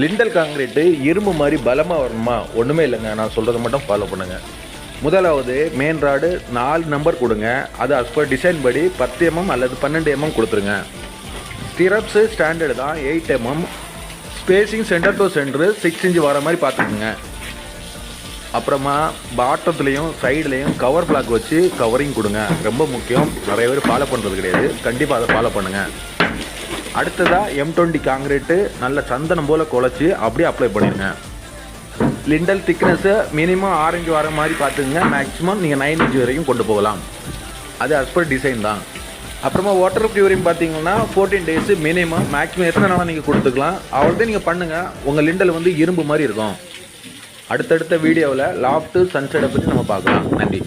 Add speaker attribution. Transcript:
Speaker 1: Lintel concrete இரும்பு மாதிரி பலமாக வரணுமா? ஒன்றுமே இல்லைங்க, நான் சொல்கிறத மட்டும் ஃபாலோ பண்ணுங்கள். முதலாவது மெயின் ராடு 4 நம்பர் கொடுங்க. அது அஸ் பர் டிசைன் படி 10 mm அல்லது 12 mm கொடுத்துருங்க. ஸ்டிரப்ஸு ஸ்டாண்டர்டு தான் 8 mm. Spacing centre to centre 6 inch வர மாதிரி பார்த்துக்குங்க. அப்புறமா பாட்டத்துலேயும் சைடுலேயும் கவர் பிளாக் வச்சு கவரிங் கொடுங்க. ரொம்ப முக்கியம், நிறைய பேர் ஃபாலோ பண்ணுறது கிடையாது. கண்டிப்பாக அதை ஃபாலோ பண்ணுங்கள். அடுத்ததாக M20 காங்கிரீட்டு நல்ல சந்தனம் போல் குழச்சி அப்படியே அப்ளை பண்ணிடுங்க. லிண்டல் திக்னஸ்ஸு மினிமம் 6 inch வர மாதிரி பார்த்துக்குங்க. மேக்ஸிமம் நீங்கள் 9 inch வரைக்கும் கொண்டு போகலாம். அது அஸ் பர் டிசைன் தான். அப்புறமா வாட்டர் க்யூரிங் பார்த்தீங்கன்னா 14 days மினிமம். மேக்ஸிமம் எத்தனை நாளாக நீங்கள் கொடுத்துக்கலாம். அவ்வளோதான் நீங்கள் பண்ணுங்கள். உங்கள் லிண்டல் வந்து இரும்பு மாதிரி இருக்கும். அடுத்தடுத்த வீடியோவில் லாஃப்ட்டு சன்செட்டை பற்றி நம்ம பார்க்கலாம். நன்றி.